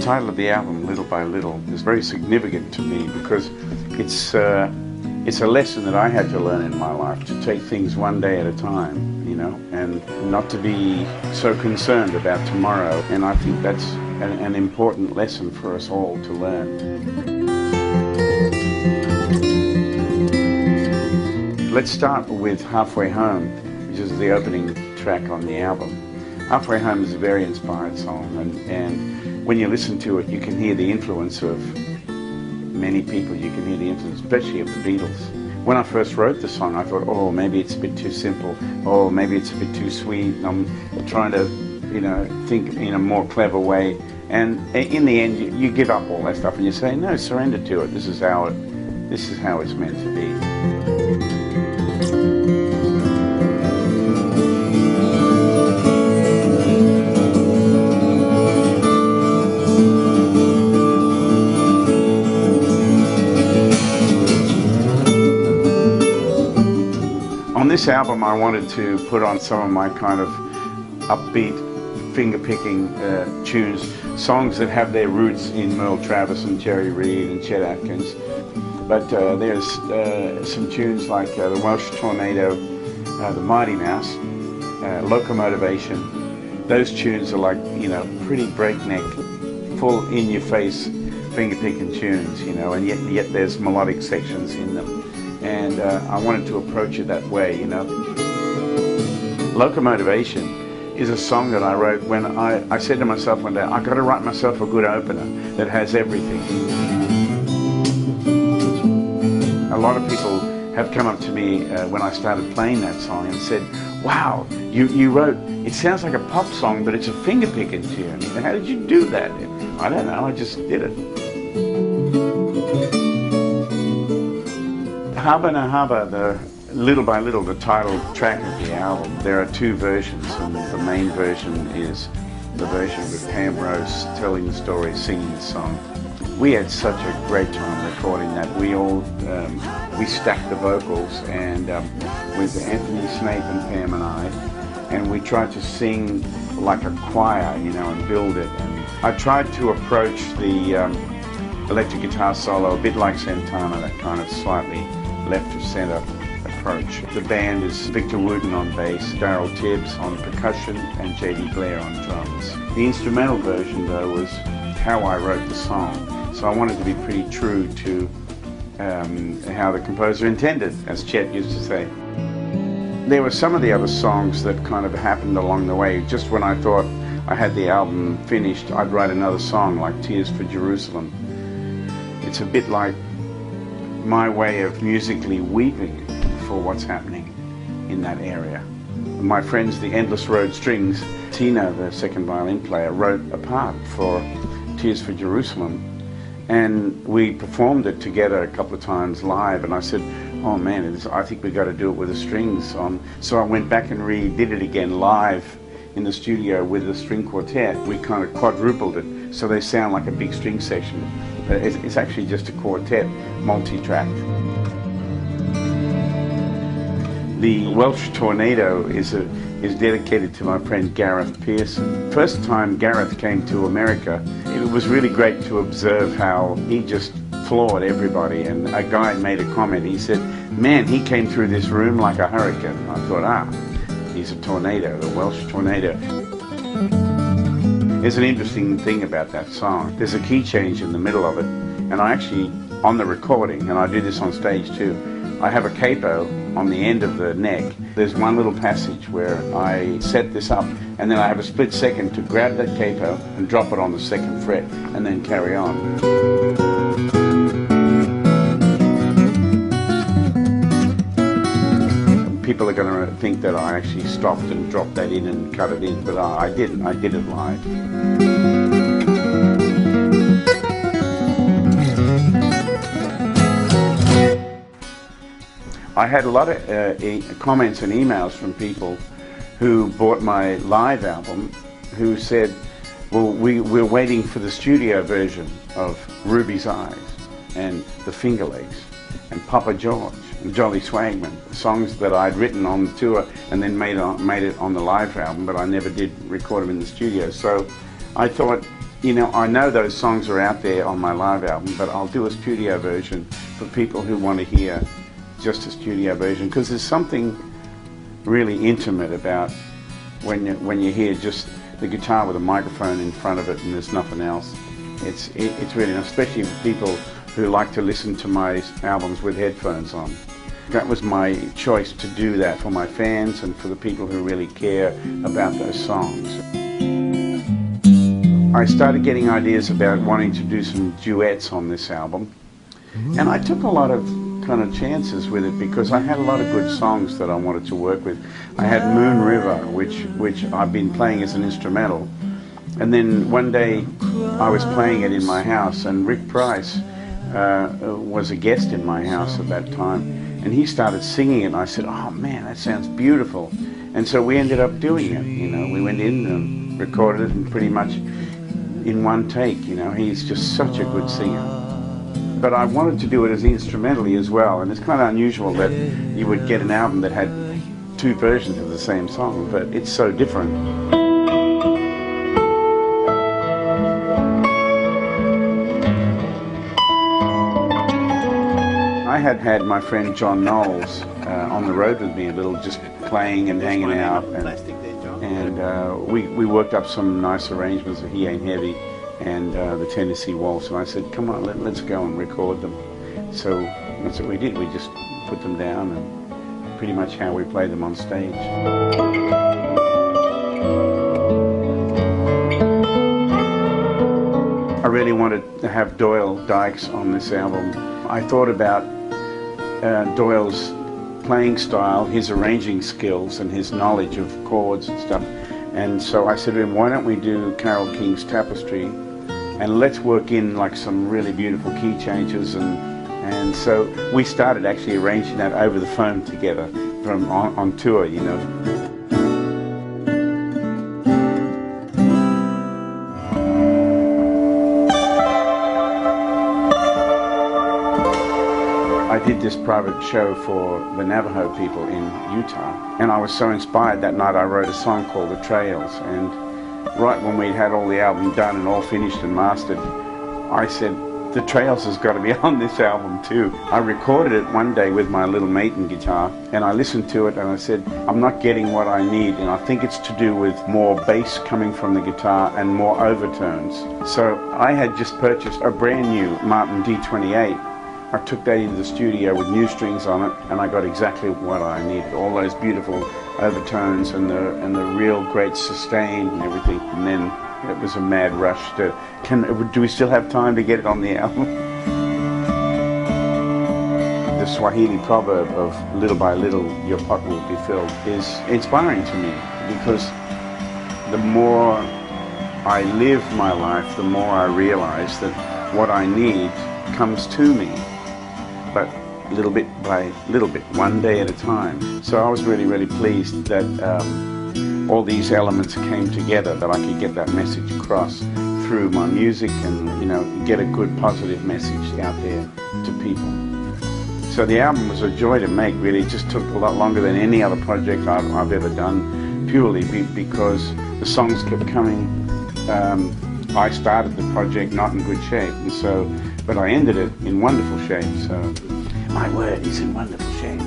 title of the album, Little by Little, is very significant to me because it's a lesson that I had to learn in my life, to take things one day at a time, you know, and not to be so concerned about tomorrow. And I think that's an important lesson for us all to learn. Let's start with Halfway Home, which is the opening track on the album. Halfway Home is a very inspired song, and when you listen to it, you can hear the influence of many people. You can hear the influence, especially of the Beatles. When I first wrote the song, I thought, oh, maybe it's a bit too simple, or maybe it's a bit too sweet. I'm trying to, you know, think in a more clever way. And in the end, you give up all that stuff and you say, no, surrender to it. This is how it's meant to be. On this album, I wanted to put on some of my kind of upbeat, finger-picking tunes, songs that have their roots in Merle Travis and Jerry Reed and Chet Atkins. But there's some tunes like the Welsh Tornado, the Mighty Mouse, Locomotivation. Those tunes are like, you know, pretty breakneck, full in-your-face finger-picking tunes, you know, and yet there's melodic sections in them. And I wanted to approach it that way, you know. Locomotivation is a song that I wrote when I said to myself one day, I've got to write myself a good opener that has everything. A lot of people have come up to me when I started playing that song and said, wow, you wrote, it sounds like a pop song, but it's a finger-picking tune. How did you do that? I don't know, I just did it. Haba Na Haba, the Little by Little, the title track of the album, there are two versions, and the main version is the version with Pam Rose telling the story, singing the song. We had such a great time recording that. We stacked the vocals and with Anthony Snape and Pam and I, and we tried to sing like a choir, you know, and build it. And I tried to approach the electric guitar solo a bit like Santana, that kind of slightly left of center approach. The band is Victor Wooten on bass, Darryl Tibbs on percussion, and J.D. Blair on drums. The instrumental version, though, was how I wrote the song. So I wanted to be pretty true to how the composer intended, as Chet used to say. There were some of the other songs that kind of happened along the way. Just when I thought I had the album finished, I'd write another song like Tears for Jerusalem. It's a bit like my way of musically weeping for what's happening in that area. My friends, the Endless Road Strings, Tina, the second violin player, wrote a part for Tears for Jerusalem, and we performed it together a couple of times live, and I said, oh man, I think we got to do it with the strings on. So I went back and redid it again live in the studio with the string quartet. We kind of quadrupled it, so they sound like a big string section. It's actually just a quartet, multi-tracked. The Welsh Tornado is dedicated to my friend Gareth Pearson. First time Gareth came to America, it was really great to observe how he just floored everybody. And a guy made a comment, he said, man, he came through this room like a hurricane. I thought, he's a tornado, the Welsh Tornado. There's an interesting thing about that song. There's a key change in the middle of it, and I actually, on the recording, and I do this on stage too, I have a capo on the end of the neck. There's one little passage where I set this up, and then I have a split second to grab that capo and drop it on the second fret, and then carry on. People are going to think that I actually stopped and dropped that in and cut it in, but I didn't. I did it live. I had a lot of comments and emails from people who bought my live album who said, well, we're waiting for the studio version of Ruby's Eyes and The Finger Lakes and Papa George and Jolly Swagman, songs that I'd written on the tour and then made it on the live album, but I never did record them in the studio. So I thought, You know, I know those songs are out there on my live album, but I'll do a studio version for people who want to hear just a studio version, because there's something really intimate about when you hear just the guitar with a microphone in front of it and there's nothing else. It's really nice, especially for people who like to listen to my albums with headphones on. That was my choice, to do that for my fans and for the people who really care about those songs. I started getting ideas about wanting to do some duets on this album, and I took a lot of kind of chances with it because I had a lot of good songs that I wanted to work with. I had Moon River, which I've been playing as an instrumental, and then one day I was playing it in my house, and Rick Price was a guest in my house at that time, and he started singing it, and I said, oh man, that sounds beautiful. And so we ended up doing it. You know, we went in and recorded it, and pretty much in one take. You know, he's just such a good singer. But I wanted to do it as instrumentally as well, and it's kind of unusual that you would get an album that had two versions of the same song, but it's so different. I had my friend John Knowles on the road with me a little, just playing and hanging out, and we worked up some nice arrangements of He Ain't Heavy and the Tennessee Waltz, and I said, come on, let's go and record them. So that's what we did. We just put them down, and pretty much how we played them on stage. I really wanted to have Doyle Dykes on this album. I thought about Doyle's playing style, his arranging skills, and his knowledge of chords and stuff. And so I said to him, why don't we do Carole King's Tapestry, and let's work in like some really beautiful key changes. And so we started actually arranging that over the phone together from on tour, you know. I did this private show for the Navajo people in Utah, and I was so inspired that night I wrote a song called The Trails, and right when we'd had all the album done and all finished and mastered, I said, The Trails has got to be on this album too. I recorded it one day with my little Maton guitar, and I listened to it and I said, I'm not getting what I need, and I think it's to do with more bass coming from the guitar and more overtones. So I had just purchased a brand new Martin D28. I took that into the studio with new strings on it, and I got exactly what I needed. All those beautiful overtones and the real great sustain and everything. And then it was a mad rush to, do we still have time to get it on the album? The Swahili proverb of little by little your pot will be filled is inspiring to me, because the more I live my life, the more I realize that what I need comes to me, but little bit by little bit, one day at a time. So I was really, really pleased that all these elements came together, that I could get that message across through my music, and, you know, get a good positive message out there to people. So the album was a joy to make, really. It just took a lot longer than any other project I've ever done, purely because the songs kept coming. I started the project not in good shape, and so, but I ended it in wonderful shape. So my word, is in wonderful shape.